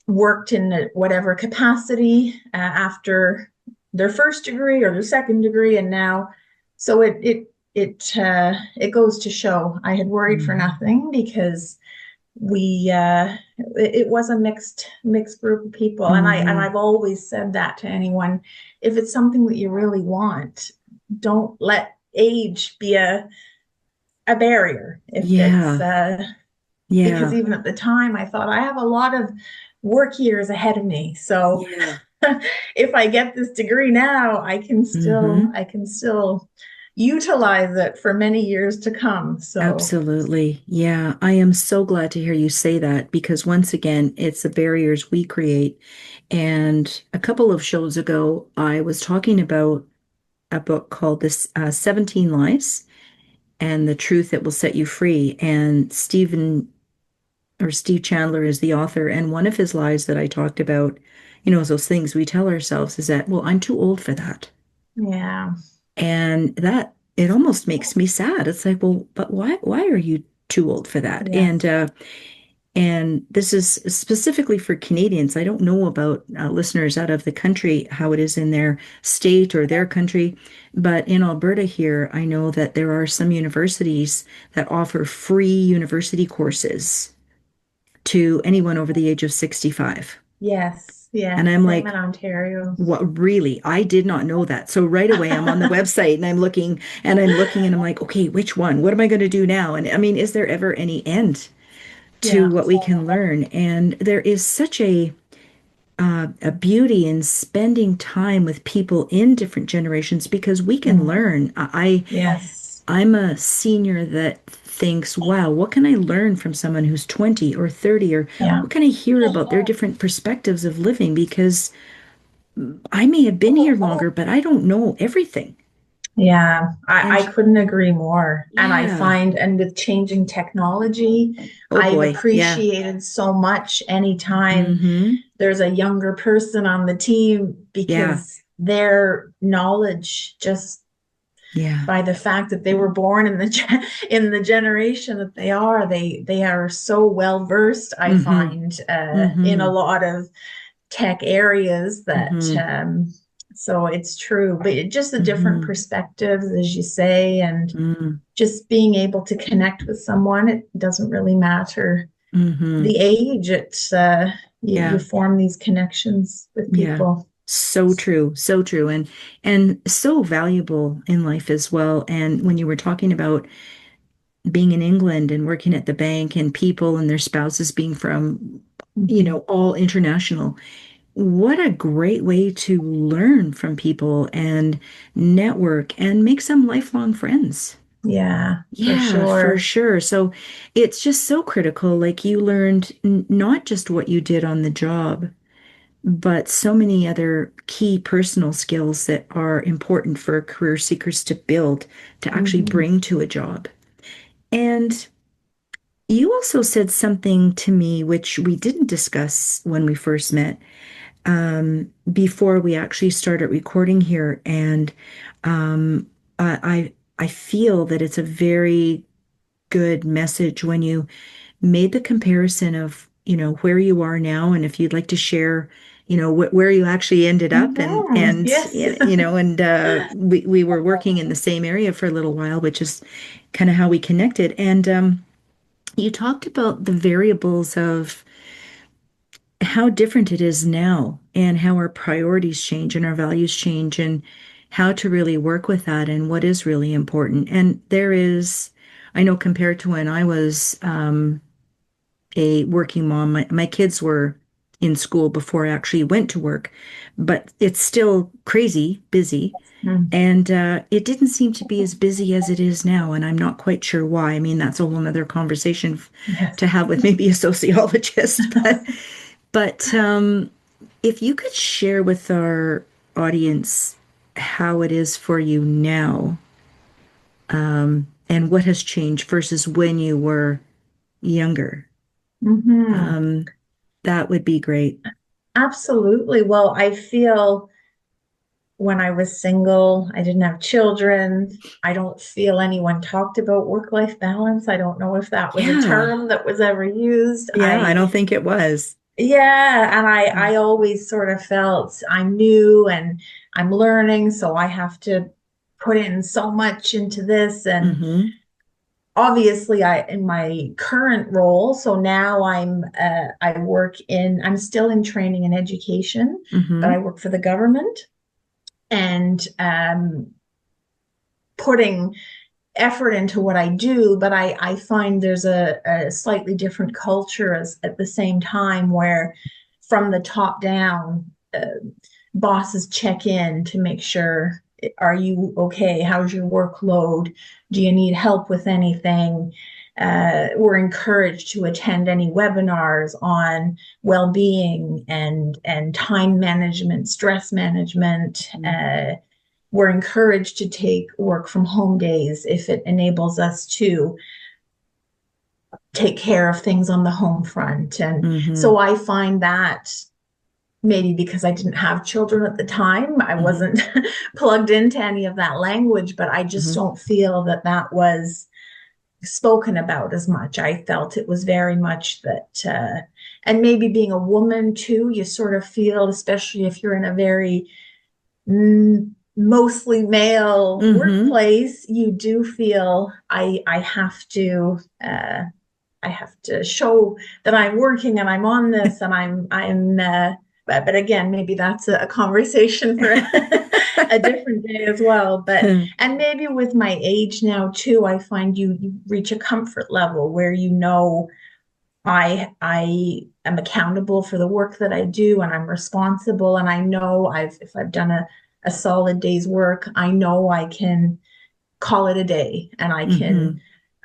Speaker 2: worked in whatever capacity after their first degree or their second degree, and now, so it goes to show I had worried for
Speaker 1: Hmm.
Speaker 2: nothing, because we it was a mixed group of people. And
Speaker 1: Hmm.
Speaker 2: I've always said that to anyone: if it's something that you really want, don't let age be a barrier. If it's
Speaker 1: Yeah,
Speaker 2: because
Speaker 1: yeah,
Speaker 2: even at the time I thought I have a lot of work years ahead of me. So
Speaker 1: yeah.
Speaker 2: if I get this degree now,
Speaker 1: Hmm.
Speaker 2: I can still utilize it for many years to come. So
Speaker 1: Absolutely. Yeah, I am so glad to hear you say that because once again, it's the barriers we create. And a couple of shows ago, I was talking about a book called This 17 Lies and the Truth That Will Set You Free. And Steve Chandler is the author. And one of his lies that I talked about, is those things we tell ourselves is that, well, I'm too old for that.
Speaker 2: yeah,
Speaker 1: And that it almost makes me sad. It's like, well, but why are you too old for that? And
Speaker 2: yes,
Speaker 1: this is specifically for Canadians. I don't know about listeners out of the country, how it is in their state or their country, but in Alberta here, I know that there are some universities that offer free university courses to anyone over the age of 65.
Speaker 2: yes,
Speaker 1: And
Speaker 2: yes.
Speaker 1: I'm
Speaker 2: Same
Speaker 1: like,
Speaker 2: in Ontario.
Speaker 1: what really? I did not know that. So right away, I'm on the website and I'm looking and I'm like, okay, which one? What am I going to do now? And I mean, is there ever any end to
Speaker 2: Yeah,
Speaker 1: what we can learn? And there is such a beauty in spending time with people in different generations because we can
Speaker 2: mm,
Speaker 1: learn. I
Speaker 2: yes,
Speaker 1: I'm a senior that thinks, wow, what can I learn from someone who's 20 or 30, or
Speaker 2: Yeah.
Speaker 1: what can I hear about their different perspectives of living? Because I may have been here longer, but I don't know everything.
Speaker 2: Yeah, I
Speaker 1: And
Speaker 2: couldn't agree more. And I
Speaker 1: yeah,
Speaker 2: find, and with changing technology,
Speaker 1: oh
Speaker 2: I've
Speaker 1: boy, yeah.
Speaker 2: appreciated so much anytime
Speaker 1: Mm-hmm.
Speaker 2: there's a younger person on the team
Speaker 1: Yeah,
Speaker 2: because their knowledge, just
Speaker 1: yeah.
Speaker 2: by the fact that they were born in the in the generation that they are so well versed, I
Speaker 1: Mm-hmm.
Speaker 2: find, in a
Speaker 1: Mm-hmm.
Speaker 2: lot of tech areas that
Speaker 1: Mm-hmm.
Speaker 2: so it's true, but just the different
Speaker 1: Mm-hmm.
Speaker 2: perspectives, as you say, and
Speaker 1: Mm-hmm.
Speaker 2: just being able to connect with someone. It doesn't really matter
Speaker 1: Mm-hmm.
Speaker 2: the age. It's you
Speaker 1: Yeah.
Speaker 2: form these connections with
Speaker 1: Yeah.
Speaker 2: people.
Speaker 1: So true. So true. And so valuable in life as well. And when you were talking about being in England and working at the bank and people and their spouses being from,
Speaker 2: Mhm.
Speaker 1: all international, what a great way to learn from people and network and make some lifelong friends.
Speaker 2: Yeah, for
Speaker 1: Yeah, for
Speaker 2: sure.
Speaker 1: sure. So it's just so critical. Like you learned not just what you did on the job, but so many other key personal skills that are important for career seekers to build, to actually
Speaker 2: Mhm.
Speaker 1: bring to a job. And you also said something to me which we didn't discuss when we first met, before we actually started recording here. And I feel that it's a very good message when you made the comparison of, where you are now, and if you'd like to share, where you actually ended up, and
Speaker 2: Mhm. Yes.
Speaker 1: we were working in the same area for a little while, which is kind of how we connected. And you talked about the variables of how different it is now and how our priorities change and our values change and how to really work with that and what is really important. And there is, I know compared to when I was a working mom, my kids were in school before I actually went to work, but it's still crazy busy.
Speaker 2: Mm.
Speaker 1: And it didn't seem to be as busy as it is now. And I'm not quite sure why. I mean, that's a whole nother conversation
Speaker 2: Yes.
Speaker 1: to have with maybe a sociologist. But if you could share with our audience how it is for you now, and what has changed versus when you were younger,
Speaker 2: Hmm.
Speaker 1: um, that would be great.
Speaker 2: Absolutely. Well, I feel when I was single, I didn't have children. I don't feel anyone talked about work-life balance. I don't know if that was a
Speaker 1: Yeah.
Speaker 2: term that was ever used.
Speaker 1: Yeah, I don't think it was.
Speaker 2: Yeah, and I
Speaker 1: Mm.
Speaker 2: always sort of felt I'm new and I'm learning, so I have to put in so much into this. And
Speaker 1: Mm-hmm.
Speaker 2: obviously, I in my current role, so now I'm still in training and education, but I
Speaker 1: Mm-hmm.
Speaker 2: work for the government, and putting effort into what I do, but I find there's a slightly different culture as at the same time, where from the top down, bosses check in to make sure, are you okay? How's your workload? Do you need help with anything? We're encouraged to attend any webinars on well-being and time management, stress management. We're encouraged to take work from home days if it enables us to take care of things on the home front. And
Speaker 1: Mm-hmm.
Speaker 2: so I find that, maybe because I didn't have children at the time, I
Speaker 1: Mm-hmm.
Speaker 2: wasn't plugged into any of that language, but I just
Speaker 1: Mm-hmm.
Speaker 2: don't feel that that was spoken about as much. I felt it was very much that, and maybe being a woman too, you sort of feel, especially if you're in a very mostly male
Speaker 1: Mm-hmm.
Speaker 2: workplace, you do feel I have to show that I'm working and I'm on this and I'm but again, maybe that's a conversation for a different day as well. But and maybe with my age now too, I find you reach a comfort level where I am accountable for the work that I do and I'm responsible, and I know if I've done a solid day's work, I know I can call it a day, and
Speaker 1: Mm-hmm.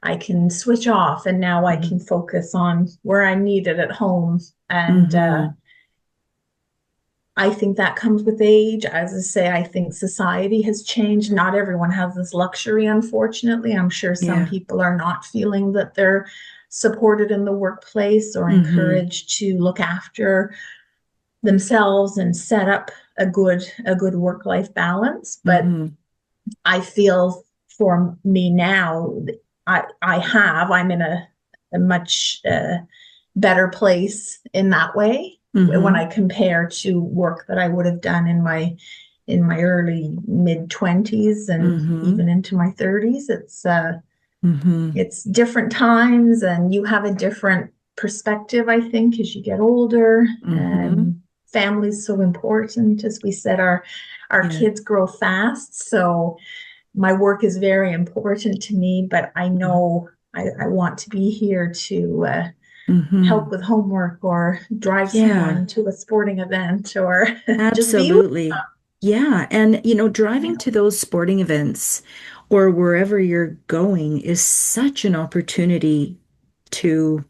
Speaker 2: I can switch off, and now I
Speaker 1: Mm-hmm.
Speaker 2: can focus on where I'm needed at home. And
Speaker 1: Mm-hmm.
Speaker 2: I think that comes with age. As I say, I think society has changed. Not everyone has this luxury, unfortunately. I'm sure some
Speaker 1: Yeah.
Speaker 2: people are not feeling that they're supported in the workplace or
Speaker 1: Mm-hmm.
Speaker 2: encouraged to look after themselves and set up a good work-life balance. But
Speaker 1: Mm-hmm.
Speaker 2: I feel for me now, I'm in a much better place in that way when
Speaker 1: Mm-hmm.
Speaker 2: I compare to work that I would have done in my early mid 20s and
Speaker 1: Mm-hmm.
Speaker 2: even into my 30s.
Speaker 1: Mm-hmm.
Speaker 2: It's different times, and you have a different perspective, I think, as you get older.
Speaker 1: Mm-hmm.
Speaker 2: And family's so important. As we said, our
Speaker 1: Yeah.
Speaker 2: kids grow fast, so my work is very important to me, but I know I want to be here to
Speaker 1: Mm-hmm.
Speaker 2: help with homework or drive
Speaker 1: Yeah.
Speaker 2: someone to a sporting event or just be with
Speaker 1: Absolutely. Yeah. And, driving
Speaker 2: them.
Speaker 1: to those sporting events or wherever you're going is such an opportunity to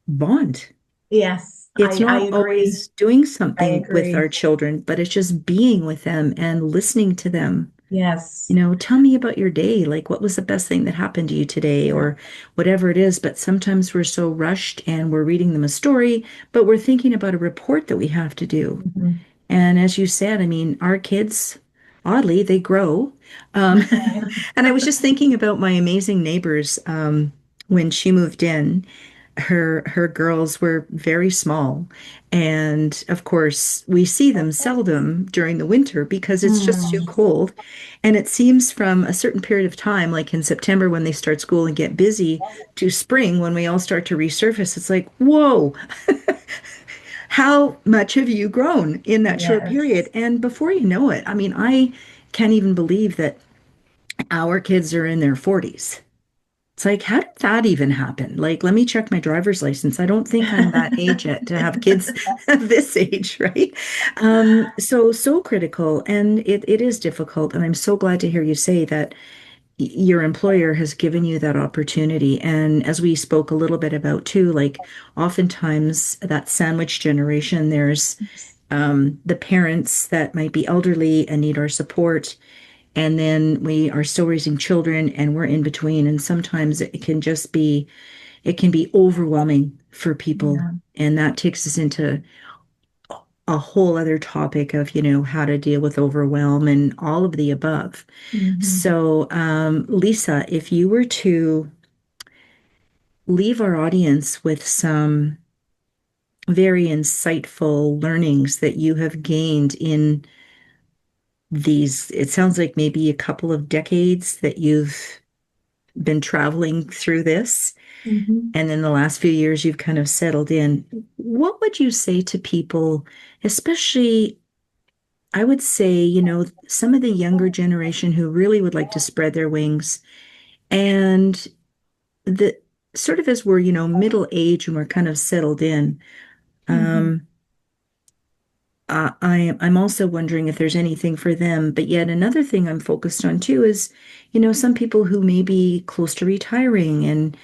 Speaker 1: bond.
Speaker 2: Yes,
Speaker 1: It's
Speaker 2: I
Speaker 1: not
Speaker 2: agree.
Speaker 1: always doing
Speaker 2: I
Speaker 1: something with our
Speaker 2: agree.
Speaker 1: children, but it's just being with them and listening to them.
Speaker 2: Yes.
Speaker 1: Tell me about your day. Like, what was the best thing that happened to you today,
Speaker 2: Yeah.
Speaker 1: or whatever it is. But sometimes we're so rushed and we're reading them a story, but we're thinking about a report that we have to do.
Speaker 2: Mhm.
Speaker 1: And as you said, I mean, our kids, oddly, they grow. Um, and I was just thinking about my amazing neighbors when she moved in. Her girls were very small, and of course, we see them seldom during the winter because it's just too
Speaker 2: Mm.
Speaker 1: cold. And it seems from a certain period of time, like in September when they start school and get busy, to spring when we all start to resurface, it's like, whoa, how much have you grown in that short period?
Speaker 2: Yes.
Speaker 1: And before you know it, I mean, I can't even believe that our kids are in their 40s. It's like, how did that even happen? Like, let me check my driver's license. I don't think I'm that age yet to have kids this age, right? So critical. And it is difficult. And I'm so glad to hear you say that your employer has given you that opportunity. And as we spoke a little bit about too, like oftentimes that sandwich generation, there's the parents that might be elderly and need our support. And then we are still raising children and we're in between. And sometimes it can be overwhelming for people.
Speaker 2: Yeah.
Speaker 1: And that takes us into a whole other topic of, how to deal with overwhelm and all of the above.
Speaker 2: Mhm.
Speaker 1: So, Lisa, if you were to leave our audience with some very insightful learnings that you have gained in these, it sounds like maybe a couple of decades that you've been traveling through this,
Speaker 2: Mhm.
Speaker 1: and then the last few years you've kind of settled in. What would you say to people, especially, I would say, some of the younger generation who really would like to spread their wings and the sort of as we're, middle age and we're kind of settled in.
Speaker 2: Mhm.
Speaker 1: Um, I'm also wondering if there's anything for them. But yet another thing I'm focused on too is, some people who may be close to retiring and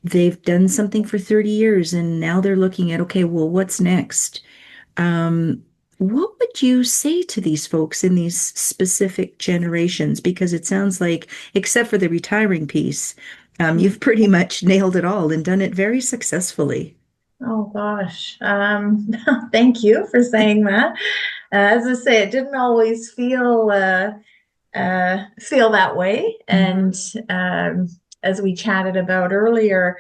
Speaker 1: they've done something for 30 years and now they're looking at, okay, well, what's next? Um, what would you say to these folks in these specific generations? Because it sounds like, except for the retiring piece,
Speaker 2: Mhm.
Speaker 1: you've pretty much nailed it all and done it very successfully.
Speaker 2: Oh gosh. Thank you for saying that. As I say, it didn't always feel that way.
Speaker 1: Mm-hmm.
Speaker 2: And as we chatted about earlier,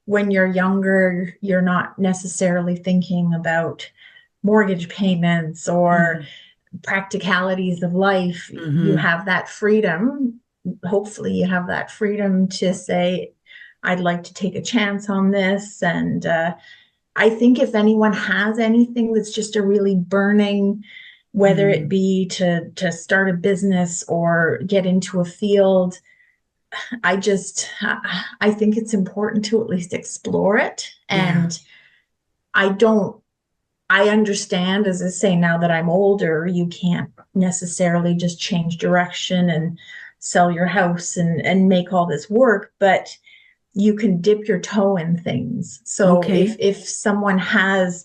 Speaker 2: when you're younger, you're not necessarily thinking about mortgage payments or
Speaker 1: Mm-hmm.
Speaker 2: practicalities of life. You
Speaker 1: Mm-hmm.
Speaker 2: have that freedom. Hopefully, you have that freedom to say, I'd like to take a chance on this. And I think if anyone has anything that's just a really burning, whether it
Speaker 1: Mm-hmm.
Speaker 2: be to start a business or get into a field, I think it's important to at least explore it.
Speaker 1: Yeah.
Speaker 2: And I don't I understand, as I say, now that I'm older, you can't necessarily just change direction and sell your house and make all this work, but you can dip your toe in things. So
Speaker 1: Okay.
Speaker 2: if someone has,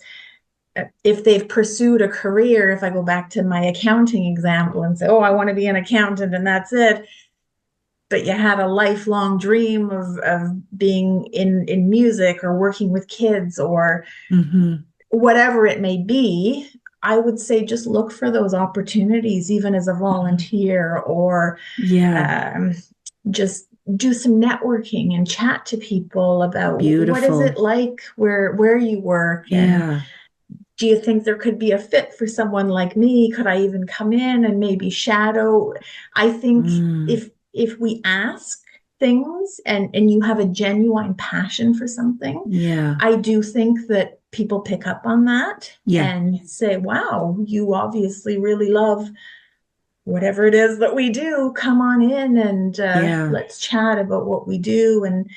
Speaker 2: if they've pursued a career, if I go back to my accounting example and say, oh, I want to be an accountant and that's it, but you had a lifelong dream of being in music or working with kids or
Speaker 1: Mm-hmm.
Speaker 2: whatever it may be, I would say just look for those opportunities, even as a
Speaker 1: Mm-hmm.
Speaker 2: volunteer, or
Speaker 1: Yeah.
Speaker 2: um, just do some networking and chat to people about what is it
Speaker 1: Beautiful.
Speaker 2: like where you work, and
Speaker 1: Yeah.
Speaker 2: do you think there could be a fit for someone like me? Could I even come in and maybe shadow? I think
Speaker 1: Mm.
Speaker 2: if we ask things and you have a genuine passion for something,
Speaker 1: Yeah.
Speaker 2: I do think that people pick up on that
Speaker 1: Yeah.
Speaker 2: and say, wow, you obviously really love whatever it is that we do. Come on in and
Speaker 1: Yeah.
Speaker 2: let's chat about what we do. And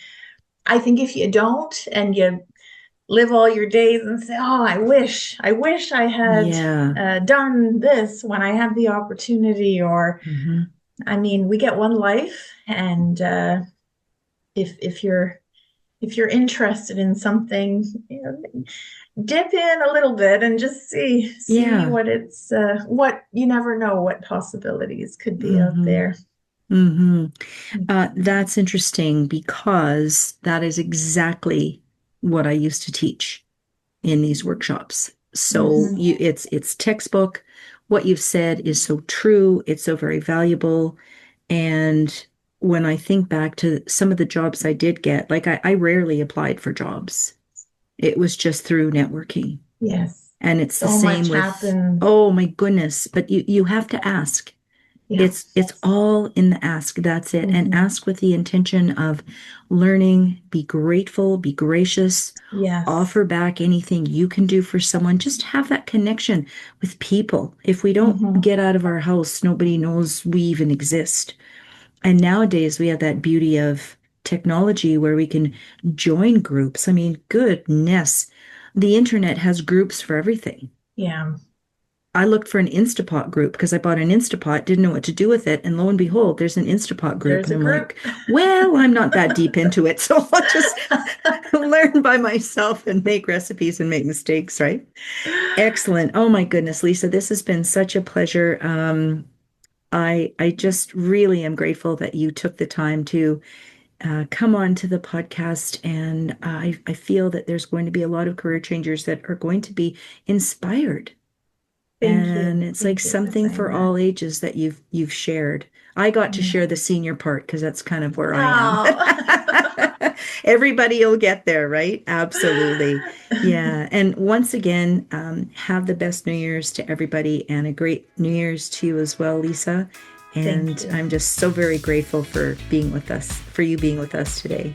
Speaker 2: I think if you don't and you live all your days and say, oh, I wish I had
Speaker 1: Yeah.
Speaker 2: done this when I had the opportunity, or,
Speaker 1: Mm-hmm.
Speaker 2: I mean, we get one life, and if you're interested in something, dip in a little bit and just see
Speaker 1: Yeah.
Speaker 2: what it's what you never know what possibilities could be out
Speaker 1: Mm-hmm.
Speaker 2: there.
Speaker 1: Mm-hmm. That's interesting because that is exactly what I used to teach in these workshops. So
Speaker 2: Mm-hmm.
Speaker 1: it's textbook. What you've said is so true. It's so very valuable. And when I think back to some of the jobs I did get, like I rarely applied for jobs. It was just through networking.
Speaker 2: Yes,
Speaker 1: And it's the
Speaker 2: so
Speaker 1: same
Speaker 2: much
Speaker 1: with,
Speaker 2: happens.
Speaker 1: oh my goodness, but you have to ask.
Speaker 2: Yeah.
Speaker 1: It's all in the ask. That's it. And
Speaker 2: Mm-hmm.
Speaker 1: ask with the intention of learning, be grateful, be gracious,
Speaker 2: Yes.
Speaker 1: offer back anything you can do for someone. Just have that connection with people. If we don't
Speaker 2: Mm-hmm.
Speaker 1: get out of our house, nobody knows we even exist. And nowadays we have that beauty of technology where we can join groups. I mean, goodness, the internet has groups for everything.
Speaker 2: Yeah.
Speaker 1: I looked for an Instapot group because I bought an Instapot, didn't know what to do with it. And lo and behold, there's an Instapot group.
Speaker 2: There's
Speaker 1: And
Speaker 2: a
Speaker 1: I'm
Speaker 2: group.
Speaker 1: like, well, I'm not that deep into it. So I'll just learn by myself and make recipes and make mistakes, right? Excellent. Oh my goodness, Lisa, this has been such a pleasure. I just really am grateful that you took the time to come on to the podcast. And I feel that there's going to be a lot of career changers that are going to be inspired,
Speaker 2: Thank you.
Speaker 1: and it's like
Speaker 2: Thank you for
Speaker 1: something
Speaker 2: saying
Speaker 1: for
Speaker 2: that.
Speaker 1: all ages that you've shared. I got to
Speaker 2: Mm.
Speaker 1: share the senior part because that's kind of where I am.
Speaker 2: Oh.
Speaker 1: Everybody will get there, right? Absolutely. Yeah. And once again, have the best New Year's to everybody and a great New Year's to you as well, Lisa.
Speaker 2: Thank
Speaker 1: And
Speaker 2: you.
Speaker 1: I'm just so very grateful for being with us, for you being with us today.